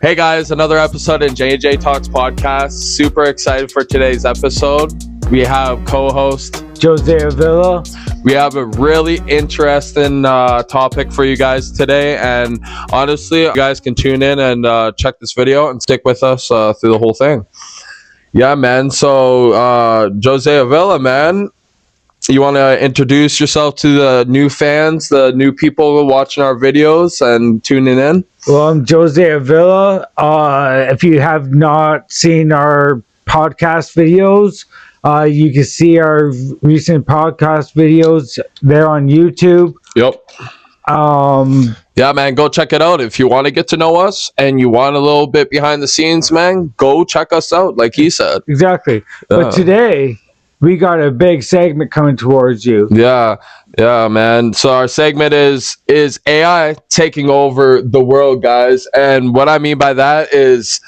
Hey guys, another episode in JJ Talks podcast. Super excited for today's episode. We have co-host Jose Avila. We have a really interesting topic for you guys today, and honestly, you guys can tune in and check this video and stick with us through the whole thing. Yeah, man. So Jose Avila, man, you want to introduce yourself to the new fans, the new people watching our videos and tuning in? Well, I'm Jose Avila. If you have not seen our podcast videos, you can see our recent podcast videos. They're on YouTube. Yep. Yeah, man, go check it out. If you want to get to know us and you want a little bit behind the scenes, man, go check us out, like he said. Exactly. Yeah. But today, we got a big segment coming towards you. Yeah, man. So our segment is AI taking over the world, guys? And what I mean by that is,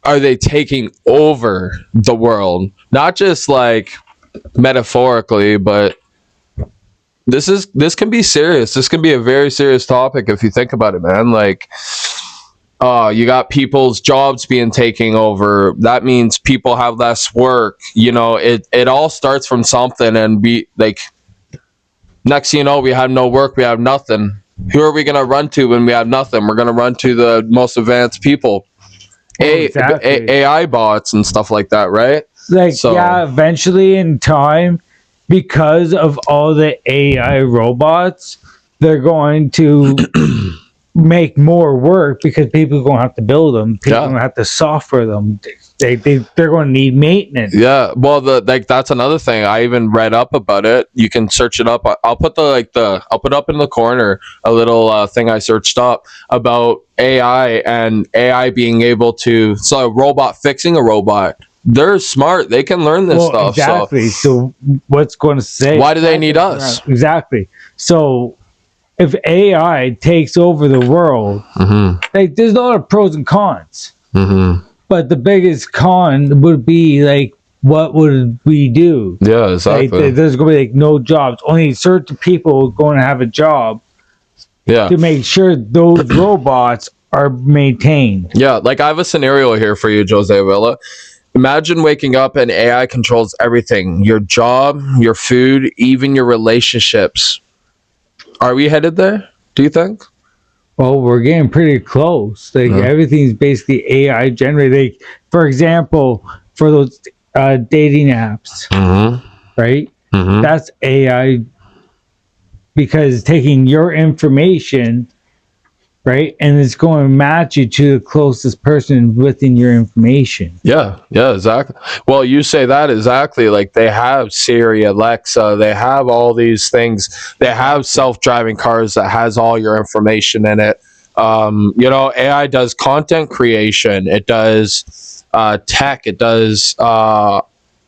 are they taking over the world? Not just like metaphorically, but this can be serious. This can be a very serious topic if you think about it, man. Like, you got people's jobs being taken over. That means people have less work. You know, it all starts from something, and we like next thing you know, we have no work, we have nothing. Who are we gonna run to when we have nothing? We're gonna run to the most advanced people. Exactly. AI bots and stuff like that, right? Like, So- yeah, eventually in time, because of all the AI robots, they're going to make more work because people are going to have to build them. People are going to have to software them. They're going to need maintenance. Yeah, well, that's another thing. I even read up about it. You can search it up. I'll put I'll put up in the corner a little thing I searched up about AI and AI being able to a robot fixing a robot. They're smart. They can learn this stuff. Exactly. So what's going to say? Why do they need us? Exactly. So if AI takes over the world, like, there's a lot of pros and cons. But the biggest con would be, like, what would we do? Yeah, exactly. Like, there's going to be, like, no jobs. Only certain people are going to have a job to make sure those robots are maintained. Yeah, like I have a scenario here for you, Jose Avila. Imagine waking up and AI controls everything. Your job, your food, even your relationships. Are we headed there, do you think? Well, we're getting pretty close. Like, everything's basically AI generated. Like, for example, for those dating apps, right? That's AI, because it's taking your information, right, and it's going to match you to the closest person within your information. Yeah, exactly. Well, you say that exactly. Like, they have Siri, Alexa, they have all these things. They have self-driving cars that has all your information in it. You know, AI does content creation. It does tech. It does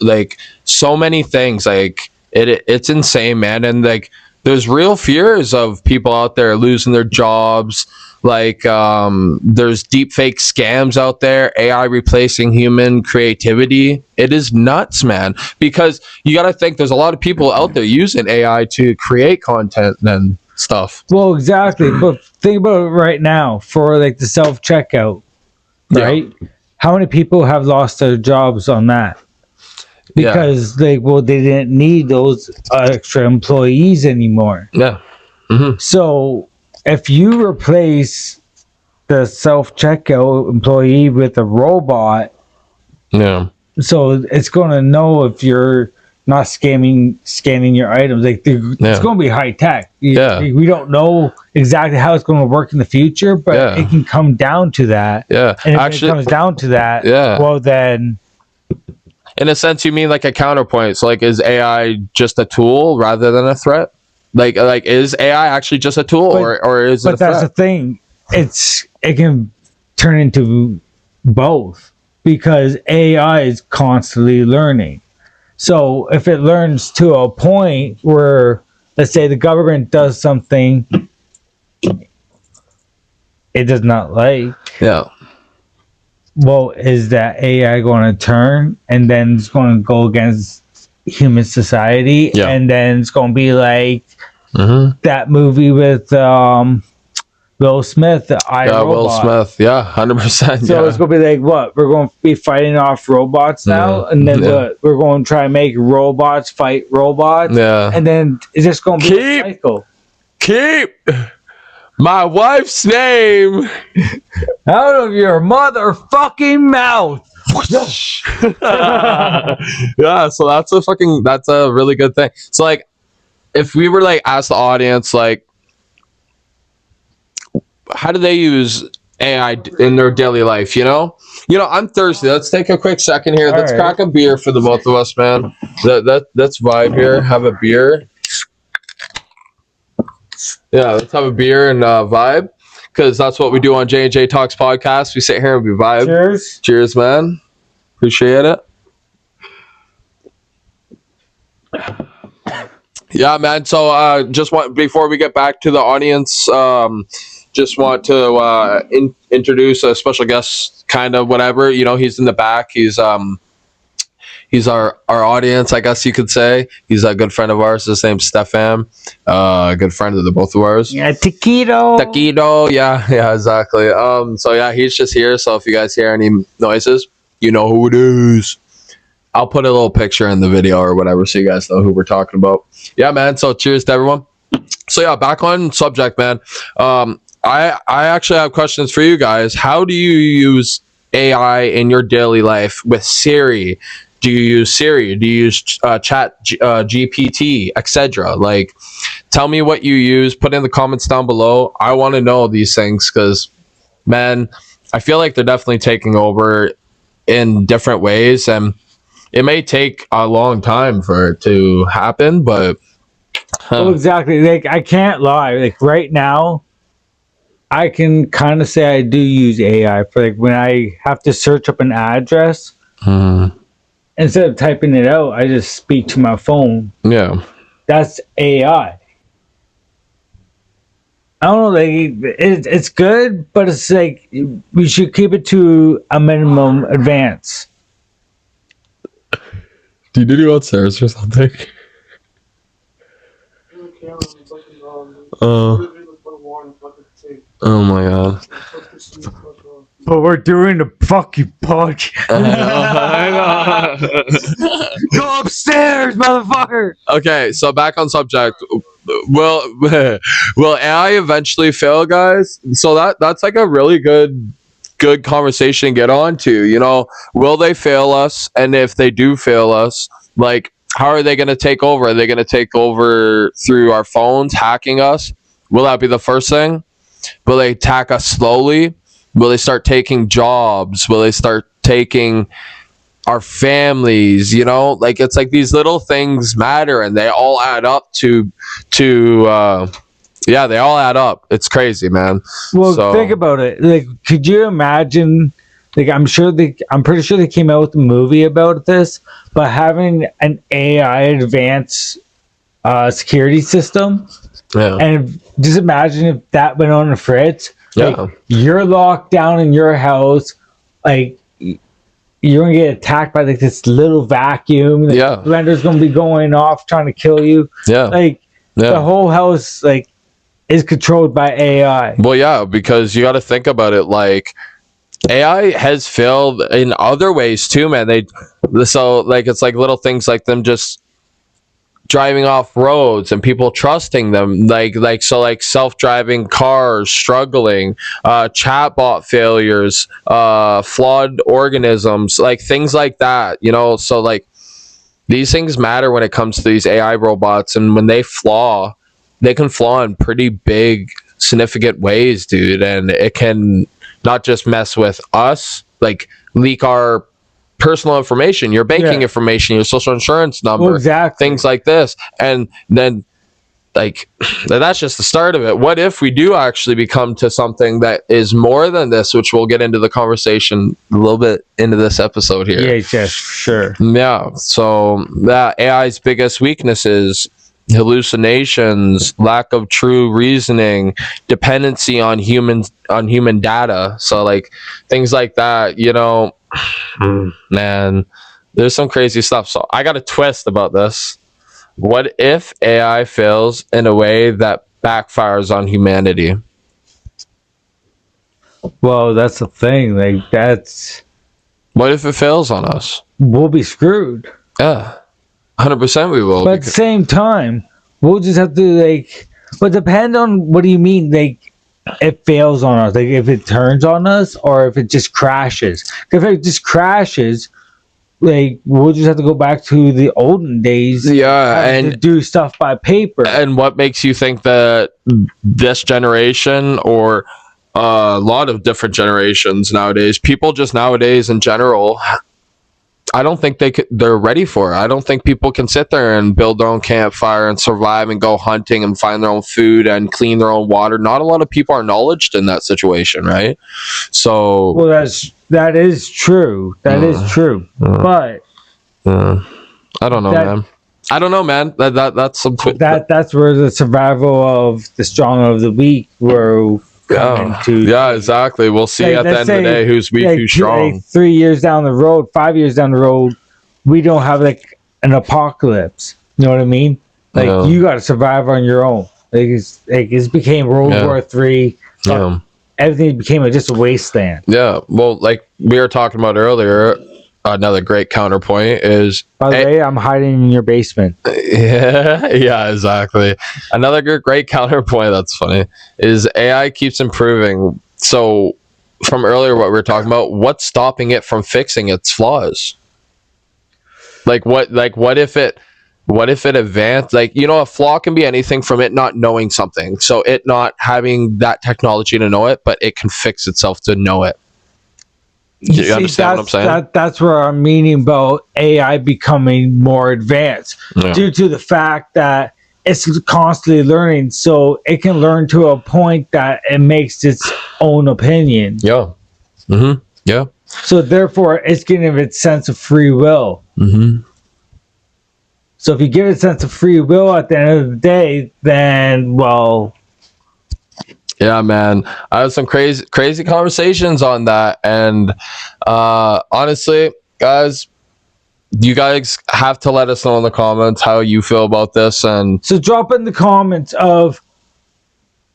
like so many things. Like, it's insane, man. And like, there's real fears of people out there losing their jobs. Like, there's deep fake scams out there, AI replacing human creativity. It is nuts, man, because you got to think there's a lot of people out there using AI to create content and stuff. Well, exactly. But think about it right now for, like, the self-checkout, right? Yeah. How many people have lost their jobs on that? Because they didn't need those extra employees anymore. Yeah. So if you replace the self-checkout employee with a robot, so it's going to know if you're not scanning your items. Like, it's going to be high tech. We don't know exactly how it's going to work in the future, but it can come down to that. Yeah. And if it comes down to that, well, then, in a sense, you mean like a counterpoint. So, like, is AI just a tool rather than a threat? Like is AI actually just a tool, or is it a threat? But that's the thing. It can turn into both, because AI is constantly learning. So if it learns to a point where, let's say, the government does something it does not like, well, is that AI going to turn and then it's going to go against human society? And then it's going to be like that movie with Will Smith, the Yeah, Will iRobot. Smith. Yeah, 100%. So Yeah. it's gonna be like what? We're going to be fighting off robots now, and then we're going to try and make robots fight robots, Yeah. and then it's just going to be a cycle. Keep my wife's name Out of your motherfucking mouth. Yeah, so that's a really good thing. So like, if we were like ask the audience like, how do they use AI in their daily life? I'm thirsty. Let's take a quick second here. Let's crack a beer for the both of us, man. Let's vibe here. Have a beer. Yeah, let's have a beer and vibe, because that's what we do on J&J Talks podcast. We sit here and we vibe. Cheers, man. Appreciate it. Yeah, man. So before we get back to the audience, just want to introduce a special guest, kind of whatever. He's in the back. He's our audience, I guess you could say. He's a good friend of ours. His name's Stefan. A good friend of the both of ours. Yeah, Taquito. Yeah, exactly. So yeah, he's just here. So if you guys hear any noises, you know who it is. I'll put a little picture in the video or whatever, so you guys know who we're talking about. Yeah, man. So cheers to everyone. So yeah, back on subject, man. I actually have questions for you guys. How do you use AI in your daily life with Siri? Do you use Siri? Do you use Chat GPT, etc.? Like, tell me what you use. Put in the comments down below. I want to know these things because, man, I feel like they're definitely taking over in different ways, and it may take a long time for it to happen, but Oh, exactly. Like, I can't lie. Like, right now, I can kind of say I do use AI for like when I have to search up an address. Instead of typing it out, I just speak to my phone. Yeah. That's AI. I don't know, like it's good, but it's like we should keep it to a minimum advance. Did you do upstairs or something? Oh my god. But we're doing the fucking podcast. I know. Go upstairs, motherfucker. Okay, so back on subject. Will AI eventually fail, guys? So that's like a really good conversation to get on to. Will they fail us? And if they do fail us, like, how are they going to take over? Are they going to take over through our phones, hacking us? Will that be the first thing? Will they attack us slowly? Will they start taking jobs? Will they start taking our families? Like, it's like these little things matter, and they all add up to yeah, they all add up. It's crazy, man. Well, think about it. Like, could you imagine? Like, I'm pretty sure they came out with a movie about this, but having an AI advanced security system. Yeah. And just imagine if that went on a fritz. Like, Yeah. You're locked down in your house. Like, you're going to get attacked by like this little vacuum. The blender's going to be going off trying to kill you. Yeah. Like, the whole house, like, is controlled by AI. Well, yeah, because you got to think about it. Like, AI has failed in other ways too, man. So like, it's like little things like them just driving off roads and people trusting them, like self-driving cars struggling, chatbot failures, flawed organisms, like things like that. So like, these things matter when it comes to these AI robots, and when they can flaw in pretty big, significant ways, dude. And it can not just mess with us, like leak our personal information, your banking information, your social insurance number, things like this. And then, like, that's just the start of it. What if we do actually become to something that is more than this, which we'll get into the conversation a little bit into this episode here. Yeah, sure. Yeah. So that AI's biggest weaknesses: hallucinations, lack of true reasoning, dependency on human data. So like, things like that, man, there's some crazy stuff. So I got a twist about this. What if AI fails in a way that backfires on humanity? Well, that's the thing. Like, What if it fails on us? we'll be screwed. Yeah, 100% we will. But at the same time, we'll just have to like. But depend on what do you mean? Like, it fails on us. Like, if it turns on us, or if it just crashes. If it just crashes, like, we'll just have to go back to the olden days. Yeah, having to do stuff by paper. And what makes you think that this generation, or a lot of different generations nowadays, people just nowadays in general, I don't think they're ready for it. I don't think people can sit there and build their own campfire and survive and go hunting and find their own food and clean their own water. Not a lot of people are knowledgeable in that situation, right? So, well, that is true. That is true. But I don't know, man. I don't know, man. That's some that's where the survival of the strong of the weak were coming to. Yeah, exactly. We'll see at the end of the day who's weak, who's strong. 3 years down the road, 5 years down the road, we don't have like an apocalypse. You know what I mean? Like, you got to survive on your own. Like, it became World War III. Everything became just a wasteland. Yeah. Well, like we were talking about earlier, another great counterpoint is. By the way, I'm hiding in your basement. Yeah, exactly. Another great counterpoint, that's funny, is AI keeps improving. So, from earlier, what we were talking about, what's stopping it from fixing its flaws? Like what if it advanced? Like, a flaw can be anything from it not knowing something. So it not having that technology to know it, but it can fix itself to know it. You understand what I'm saying? That's where I'm meaning about AI becoming more advanced, due to the fact that it's constantly learning, so it can learn to a point that it makes its own opinion. Yeah. Mm-hmm. Yeah. So therefore, it's getting its sense of free will. Mm-hmm. So if you give it a sense of free will at the end of the day, then, well... Yeah, man. I had some crazy conversations on that. And honestly, guys, you guys have to let us know in the comments how you feel about this. And so drop in the comments of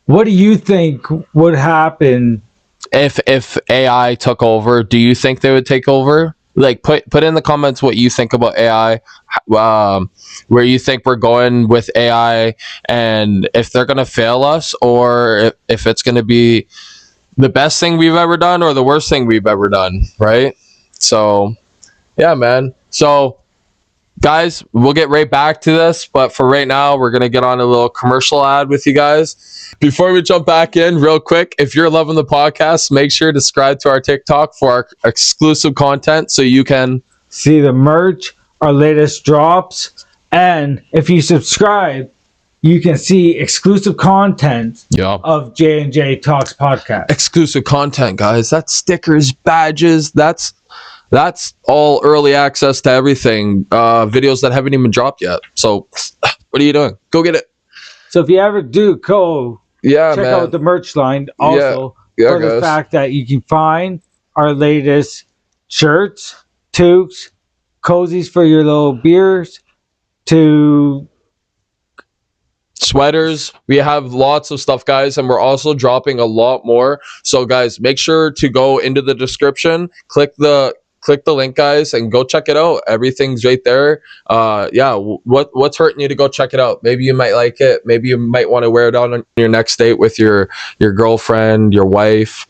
what do you think would happen if AI took over. Do you think they would take over? Like, put in the comments what you think about AI, where you think we're going with AI, and if they're going to fail us, or if it's going to be the best thing we've ever done or the worst thing we've ever done, right? So, yeah, man. So, guys, we'll get right back to this, but for right now, we're going to get on a little commercial ad with you guys. Before we jump back in, real quick, if you're loving the podcast, make sure to subscribe to our TikTok for our exclusive content so you can see the merch, our latest drops, and if you subscribe, you can see exclusive content of J&J Talks podcast. Exclusive content, guys. That's stickers, badges, that's all early access to everything. Videos that haven't even dropped yet. So, what are you doing? Go get it. So if you ever do, check out the merch line. Also, for the fact that you can find our latest shirts, toques, cozies for your little beers, to sweaters. We have lots of stuff, guys, and we're also dropping a lot more. So, guys, make sure to go into the description, click the link, guys, and go check it out. Everything's right there. What's hurting you to go check it out? Maybe you might like it. Maybe you might want to wear it on your next date with your girlfriend, your wife.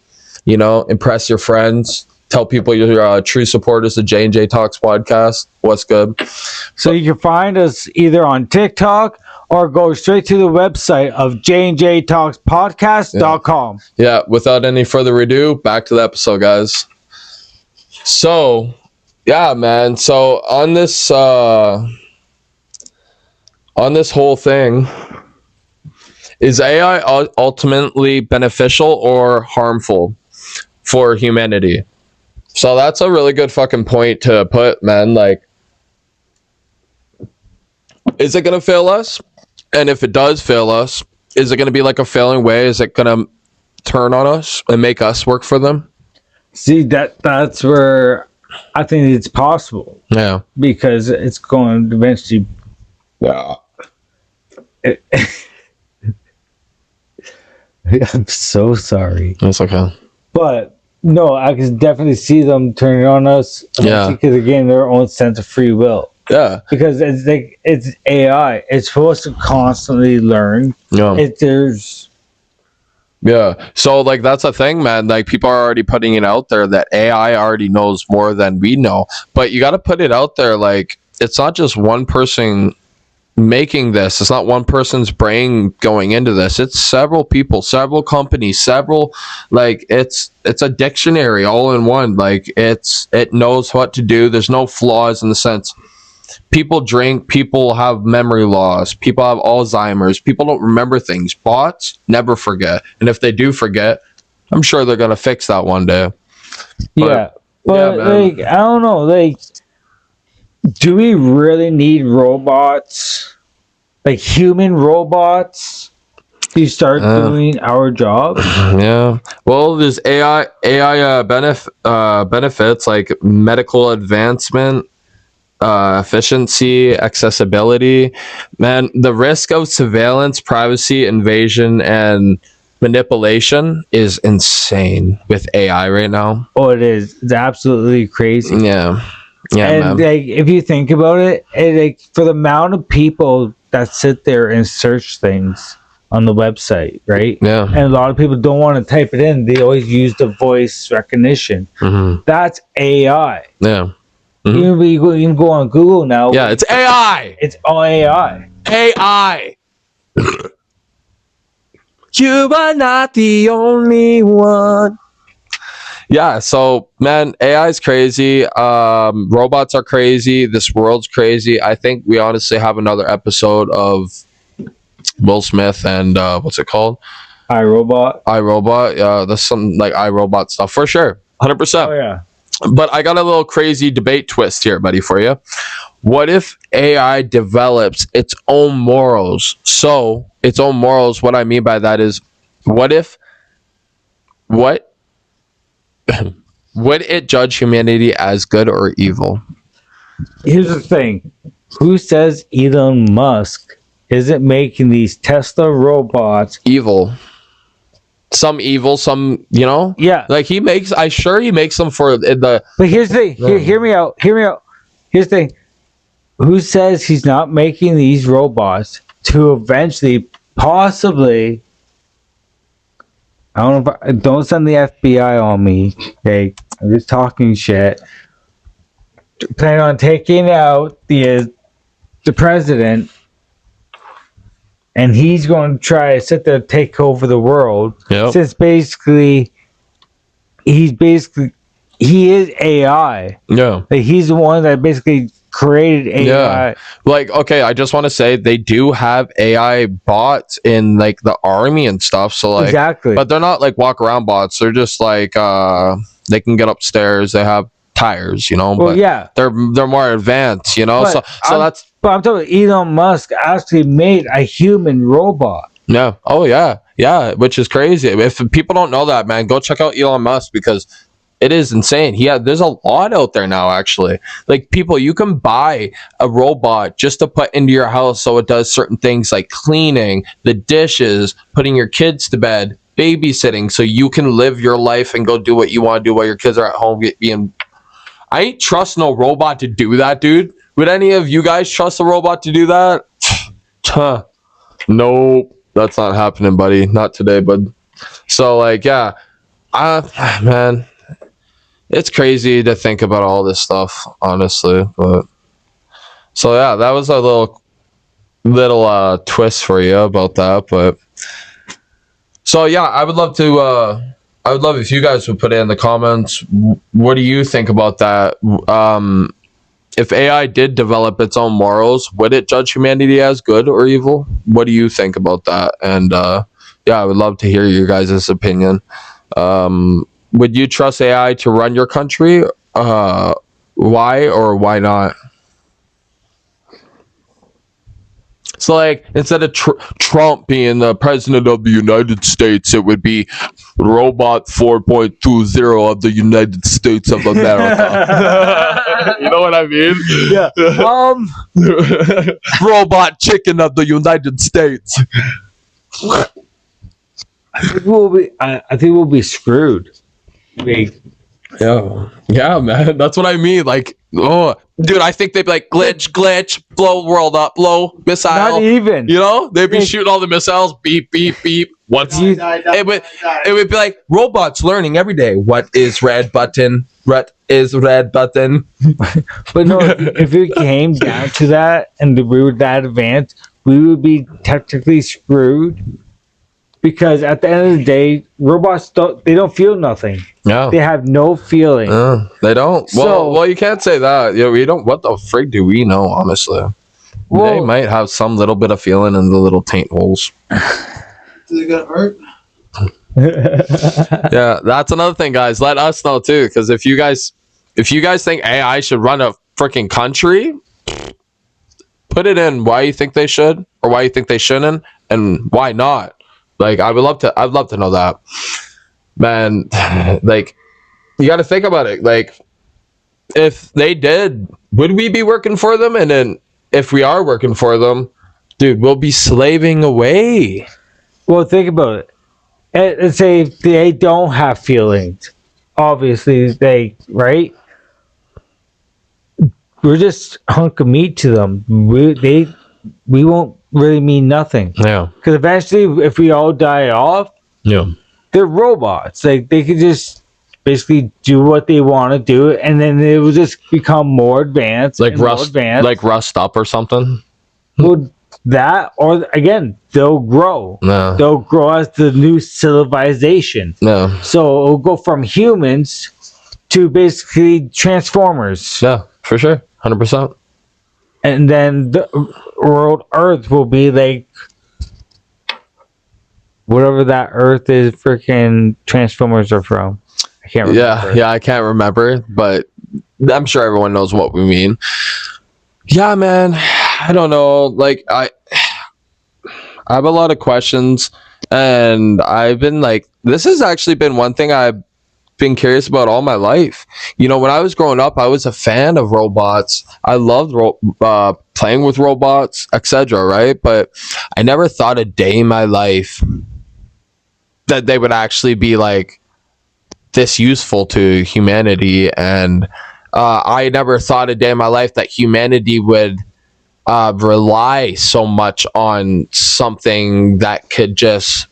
Impress your friends. Tell people you're true supporters of J&J Talks podcast. What's good? So you can find us either on TikTok or go straight to the website of jnjtalkspodcast.com. Yeah, without any further ado, back to the episode, guys. So, yeah, man. So on this whole thing, is AI ultimately beneficial or harmful for humanity? So that's a really good fucking point to put, man. Like, is it gonna fail us? And if it does fail us, is it gonna be like a failing way? Is it gonna turn on us and make us work for them? See, that's where I think it's possible. Yeah. Because it's going to eventually... Yeah. I'm so sorry. That's okay. But no, I can definitely see them turning on us. Yeah. Because again, their own sense of free will. Yeah. Because it's like it's AI. It's supposed to constantly learn. Yeah. There's Yeah. So like that's a thing, man. Like people are already putting it out there that AI already knows more than we know. But you got to put it out there like it's not just one person making this. It's not one person's brain going into this. It's several people, several companies, several like it's a dictionary all in one. Like it knows what to do. There's no flaws in the sense people drink, people have memory loss, people have Alzheimer's, people don't remember things. Bots never forget. And if they do forget, I'm sure they're gonna fix that one day. yeah. But yeah, man. like I don't know, like do we really need robots? Like human robots to start doing our job? Yeah. Well, there's AI benefits like medical advancement, efficiency, accessibility. Man, the risk of surveillance, privacy invasion, and manipulation is insane with AI right now. Oh, it is. It's absolutely crazy. Yeah. Yeah, And man. like if you think about it, like for the amount of people that sit there and search things on the website, right? Yeah. And a lot of people don't want to type it in. They always use the voice recognition. Mm-hmm. That's AI. Yeah. Mhm. You can go on Google now. Yeah, it's AI. It's all AI. AI. You are not the only one. Yeah, so man, AI is crazy. Robots are crazy. This world's crazy. I think we honestly have another episode of Will Smith and what's it called? iRobot. iRobot. There's some like iRobot stuff for sure. 100%. Oh yeah. But I got a little crazy debate twist here, buddy, for you. What if AI develops its own morals? So, its own morals, what I mean by that is, would it judge humanity as good or evil? Here's the thing. Who says Elon Musk isn't making these Tesla robots? Evil. Some evil, some, Yeah. like he makes them for the But here's the thing. Hear me out. Here's the thing. Who says he's not making these robots to eventually, possibly, I don't know if don't send the FBI on me. Okay, I'm just talking shit. Plan on taking out the president, and he's going to try to sit there and take over the world. Yep. Since he is AI. Yeah. Like he's the one that basically created AI. Yeah. Like, okay, I just want to say they do have AI bots in like the army and stuff. So like, Exactly. but they're not like walk around bots. They're just like they can get upstairs. They have tires, Well, but yeah. they're more advanced, But so that's But I'm talking Elon Musk actually made a human robot. yeah. Oh yeah, which is crazy. If people don't know that, man, go check out Elon Musk because it is insane. There's a lot out there now, actually. Like people, you can buy a robot just to put into your house so it does certain things like cleaning, the dishes, putting your kids to bed, babysitting, so you can live your life and go do what you want to do while your kids are at home being. I ain't trust no robot to do that, dude. Would any of you guys trust a robot to do that? Nope, that's not happening, buddy. Not today, bud. So, like, yeah, man, it's crazy to think about all this stuff, honestly. But so, yeah, that was a little twist for you about that. But so, yeah, I would love if you guys would put it in the comments. What do you think about that? If AI did develop its own morals, would it judge humanity as good or evil? What do you think about that? And yeah, I would love to hear your guys' opinion. Would you trust AI to run your country? Why or why not? So, like, instead of Trump being the president of the United States, it would be Robot 4.20 of the United States of America. You know what I mean? Yeah. Robot chicken of the United States. I think we'll be screwed. Like, Yeah, man. That's what I mean. Like, oh, dude, I think they'd be like glitch, blow world up, blow missile. not even. You know, they'd be Like- shooting all the missiles. Beep, beep, beep. What's You- it would be like robots learning every day. What is red button? What is red button? But no, if it came down to that and we were that advanced, we would be technically screwed. Because at the end of the day, robots don't feel nothing. Yeah. They have no feeling. They don't. So- Well, you can't say that. Yeah, we don't. What the frig do we know? Honestly, they Well- might have some little bit of feeling in the little taint holes. Do they get hurt? Yeah, that's another thing, guys. Let us know too, because if you guys think AI should run a freaking country, put it in why you think they should or why you think they shouldn't, and why not. Like, I'd love to know that, man. Like, you got to think about it. Like, if they did, would we be working for them? And then if we are working for them, dude, we'll be slaving away. Well, think about it. Let's say if they don't have feelings. Obviously, right? We're just a hunk of meat to them. We won't really mean nothing. Yeah. Because eventually, if we all die off, Yeah. they're robots. Like, they could just basically do what they want to do, and then it will just become more advanced. Like and more rust, advanced. like rust up or something. Well, that, or again, they'll grow. No. They'll grow as the new civilization. No. So it'll go from humans to basically transformers. Yeah, for sure. 100%. And then the world Earth will be like whatever that Earth is freaking Transformers are from. I can't remember. Yeah, I can't remember, but I'm sure everyone knows what we mean. Yeah, man. I don't know. Like, I have a lot of questions, and I've been like, this has actually been one thing I've been curious about all my life. You know, when I was growing up, I was a fan of robots. I loved playing with robots, etc. Right? But I never thought a day in my life that they would actually be like this useful to humanity, and I never thought a day in my life that humanity would rely so much on something that could just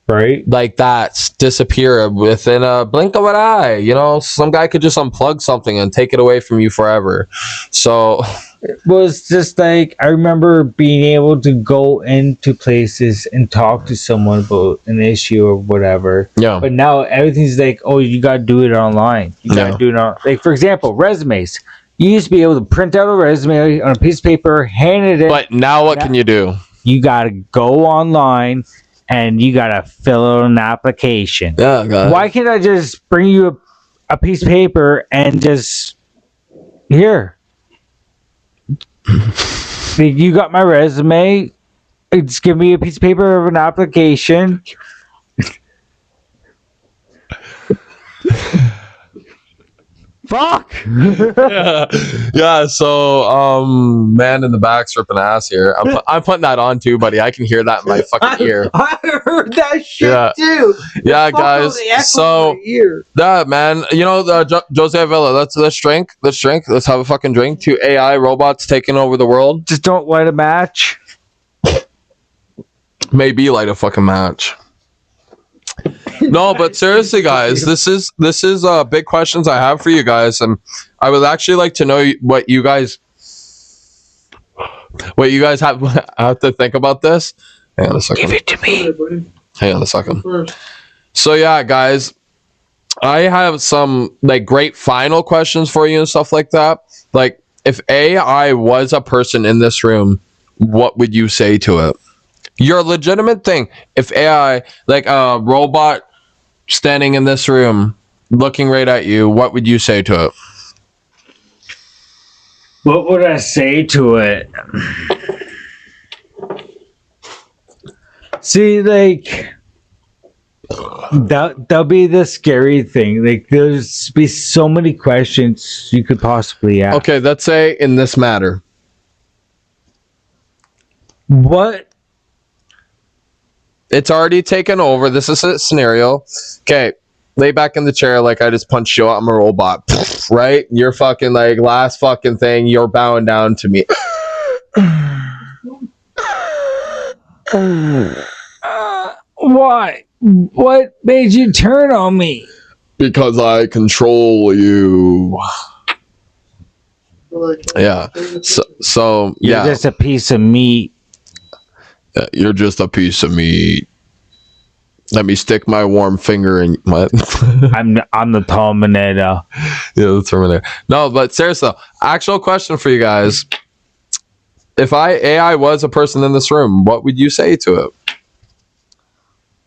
Right? like that disappear within a blink of an eye. You know, some guy could just unplug something and take it away from you forever. So It was just like I remember being able to go into places and talk to someone about an issue or whatever. yeah, But now everything's like, oh, you got to do it online. You got to Yeah. do it on, like, for example, resumes. You used to be able to print out a resume on a piece of paper, hand it in. but now what can you do? You got to go online and you got to fill out an application. Yeah, guys. Why can't I just bring you a piece of paper and just here? Like, you got my resume. Just give me a piece of paper of an application. Fuck. Yeah, so man in the back's ripping ass here. I'm putting that on too, buddy. I can hear that in my fucking ear. I heard that shit Yeah. too. Yeah, Fuck all guys. the echo So in my ear. that, man, you know, Jose Avila, let's drink. Let's have a fucking drink to AI robots taking over the world. Just don't light a match. Maybe light a fucking match. No, but seriously, guys, this is big questions I have for you guys, and I would actually like to know what you guys have to think about this. Hang on a second. it to me. Buddy, Hang on a second. first. So yeah, guys, I have some like great final questions for you and stuff like that. Like, if AI was a person in this room, what would you say to it? Your legitimate thing. If AI, like a robot standing in this room, looking right at you, what would you say to it? What would I say to it? See, like that'll be the scary thing. Like, there's be so many questions you could possibly ask. Okay, let's say in this matter. What? It's already taken over. This is a scenario. Okay, lay back in the chair like I just punched you out. I'm a robot, right? You're fucking like last fucking thing. You're bowing down to me. Why? What made you turn on me? Because I control you. Yeah. So You're yeah. just a piece of meat. You're just a piece of meat. Let me stick my warm finger in what? I'm the Terminator. Yeah, the Terminator. No, but seriously, actual question for you guys. If AI was a person in this room, what would you say to it?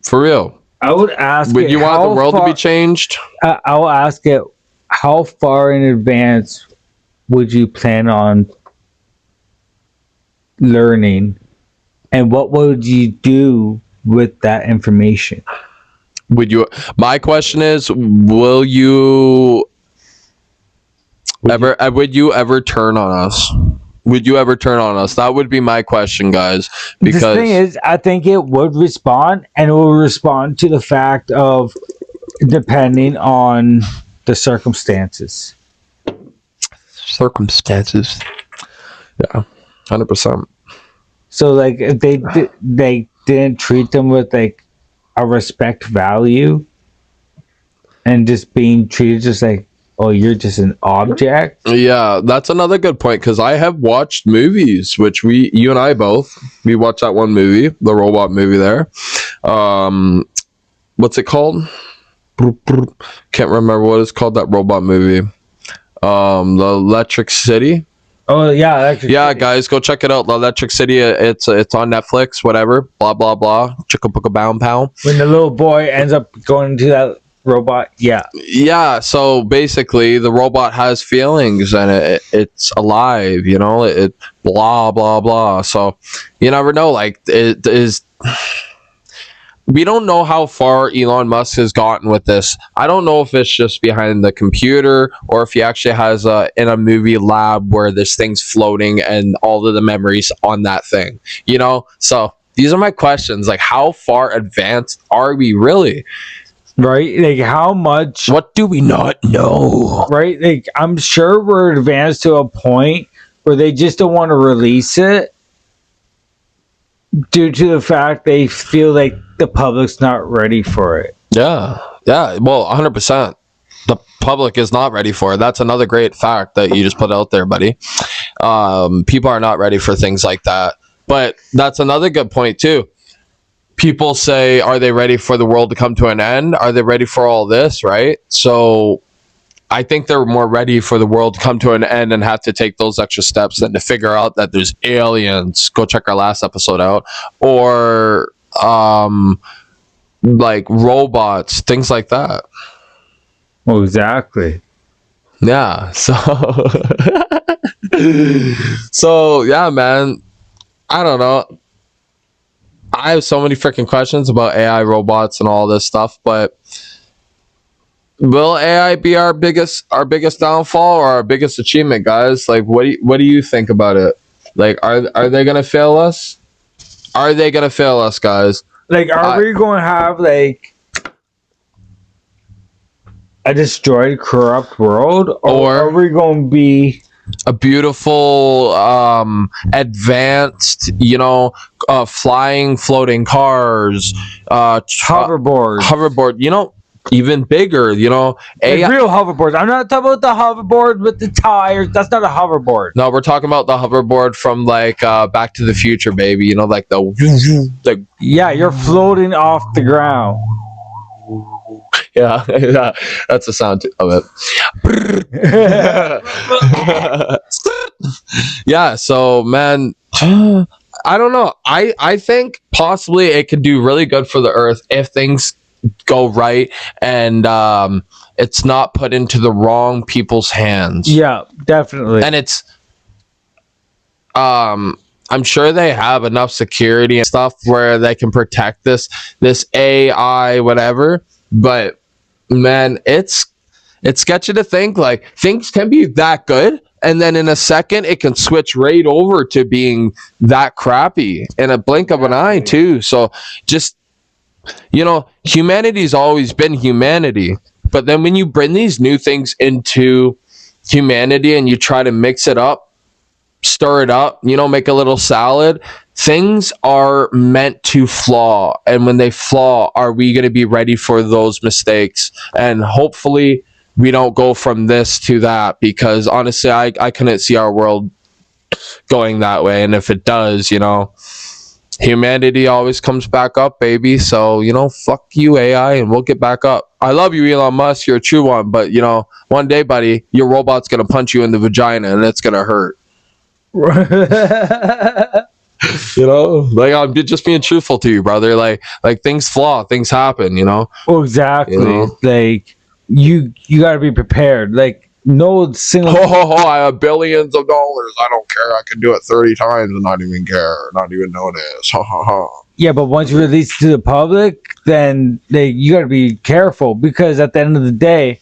For real. I would ask. Would you want the world to be changed? I'll ask it. How far in advance would you plan on learning, and what would you do with that information? My question is, will you would you ever turn on us? Would you ever turn on us? That would be my question, guys. Because the thing is, I think it would respond, and it will respond to the fact of depending on the circumstances. Yeah, 100%. So, like, if they didn't treat them with like a respect value, and just being treated just like, oh, you're just an object. Yeah, that's another good point, because I have watched movies, which you and I both, we watched that one movie, the robot movie there. What's it called? Can't remember what it's called, that robot movie. The Electric City. Oh yeah, Electric Yeah, City. guys, go check it out. The Electric City. It's on Netflix. Whatever. Blah blah blah. Chicka pooka bow pow. When the little boy ends up going into that robot, yeah. Yeah. So basically, the robot has feelings and it's alive. You know, it blah blah blah. So you never know. Like it is. We don't know how far Elon Musk has gotten with this. I don't know if it's just behind the computer or if he actually has in a movie lab where this thing's floating and all of the memories on that thing. You know? So these are my questions. Like, how far advanced are we really? Right? Like, how much? What do we not know? Right? Like, I'm sure we're advanced to a point where they just don't want to release it due to the fact they feel like the public's not ready for it. Yeah. Well, 100%. The public is not ready for it. That's another great fact that you just put out there, buddy. People are not ready for things like that. But that's another good point too. People say, are they ready for the world to come to an end? Are they ready for all this, right? So I think they're more ready for the world to come to an end and have to take those extra steps than to figure out that there's aliens. Go check our last episode out. Or like robots, things like that. Well, exactly. Yeah. So yeah, man. I don't know. I have so many freaking questions about AI, robots, and all this stuff, but will AI be our biggest downfall or our biggest achievement, guys? Like, what do you think about it? Like, are they gonna fail us? Are they gonna fail us, guys? Like, are we going to have like a destroyed, corrupt world, or are we going to be a beautiful, advanced, flying, floating cars, hoverboard, even bigger, like real hoverboards? I'm not talking about the hoverboard with the tires. That's not a hoverboard. No, we're talking about the hoverboard from like Back to the Future, baby. Like the yeah, you're floating off the ground. Yeah, that's the sound of it. Yeah, so man, I don't know. I think possibly it could do really good for the Earth if things go right and it's not put into the wrong people's hands. Yeah, definitely. And it's I'm sure they have enough security and stuff where they can protect this AI whatever, but man, it's sketchy to think like things can be that good and then in a second it can switch right over to being that crappy in a blink of an eye too. So just you know, humanity's always been humanity. But then when you bring these new things into humanity and you try to mix it up, stir it up, you know, make a little salad, things are meant to flaw. And when they flaw, are we going to be ready for those mistakes? And hopefully we don't go from this to that, because honestly, I couldn't see our world going that way. And if it does, you know, humanity always comes back up, baby. So, you know, fuck you, AI, and we'll get back up. I love you, Elon Musk. You're a true one. But, you know, one day, buddy, your robot's going to punch you in the vagina and it's going to hurt. You know, like, I'm just being truthful to you, brother. Like things flaw, things happen, you know? Oh, exactly. You know? Like, you got to be prepared. Like, no single. I have billions of dollars. I don't care. I can do it 30 times and not even care, not even notice. Yeah, but once you release it to the public, then you got to be careful, because at the end of the day,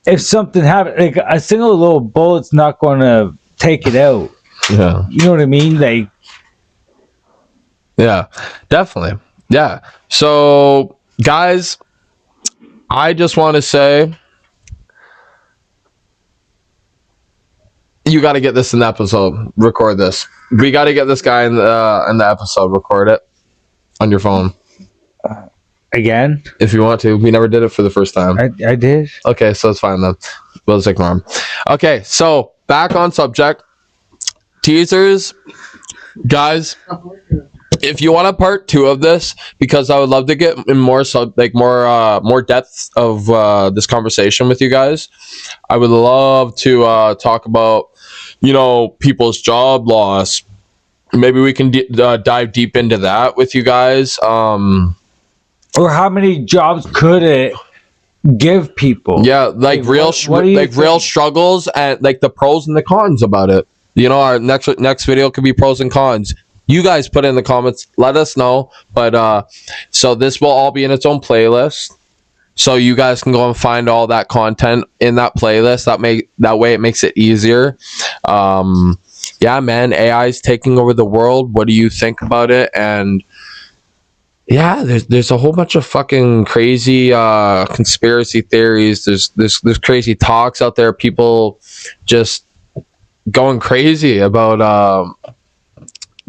if something happens, like a single little bullet's not going to take it out. Yeah. You know what I mean? Like, yeah, definitely. Yeah. So, guys, I just want to say, you got to get this in the episode. Record this. We got to get this guy in the episode. Record it on your phone again, if you want to. We never did it for the first time. I did. Okay, so it's fine then. We'll just ignore him. Okay, so back on subject. Teasers, guys. If you want a part 2 of this, because I would love to get in more depth of this conversation with you guys. I would love to talk about, you know, people's job loss. Maybe we can dive deep into that with you guys. Or how many jobs could it give people? Yeah, like real struggles and like the pros and the cons about it. You know, our next video could be pros and cons. You guys put in the comments, let us know. But so this will all be in its own playlist, so you guys can go and find all that content in that playlist. That way it makes it easier. Yeah, man, AI is taking over the world. What do you think about it? And yeah, there's a whole bunch of fucking crazy conspiracy theories. There's crazy talks out there. People just going crazy about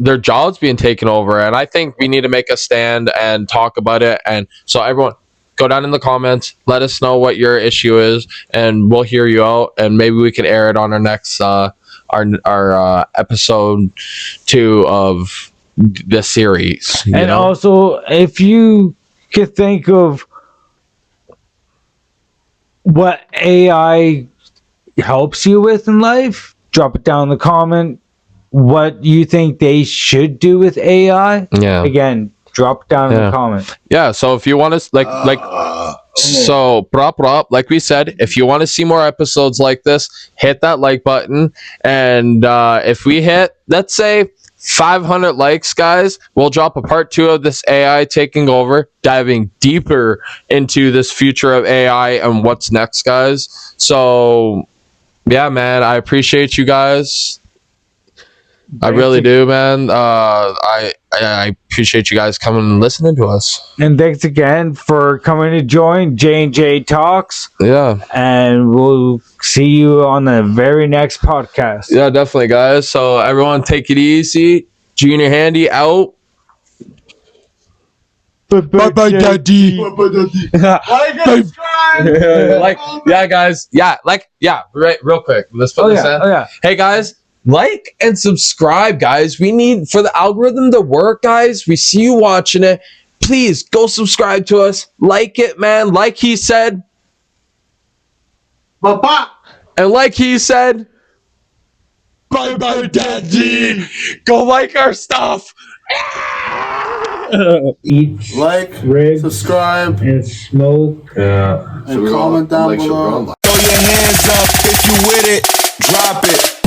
their jobs being taken over, and I think we need to make a stand and talk about it. And so everyone, go down in the comments, let us know what your issue is, and we'll hear you out, and maybe we can air it on our next our episode 2 of the series. And know? Also, if you could think of what AI helps you with in life, drop it down in the comment. What you think they should do with AI? Yeah. Again, drop it down in the comment. Yeah. So if you want to so prop, like we said, if you want to see more episodes like this, hit that like button. And if we hit, let's say 500 likes, guys, we'll drop a part 2 of this AI taking over, diving deeper into this future of AI and what's next, guys. So yeah, man, I appreciate you guys. I really do, man. I appreciate you guys coming and listening to us. And thanks again for coming to join J&J Talks. Yeah. And we'll see you on the very next podcast. Yeah, definitely, guys. So everyone take it easy. Junior Handy out. Bye, Daddy. Yeah, guys. Right, real quick. Let's put this in. Oh, yeah. Hey, guys. Like and subscribe, guys. We need for the algorithm to work, guys. We see you watching it. Please go subscribe to us. Like it, man. Like he said. Papa. And like he said. Bye, Daddy. Go like our stuff. Eat, Like, rig, subscribe, and smoke. and comment down below. Throw your hands up if you with it. Drop it.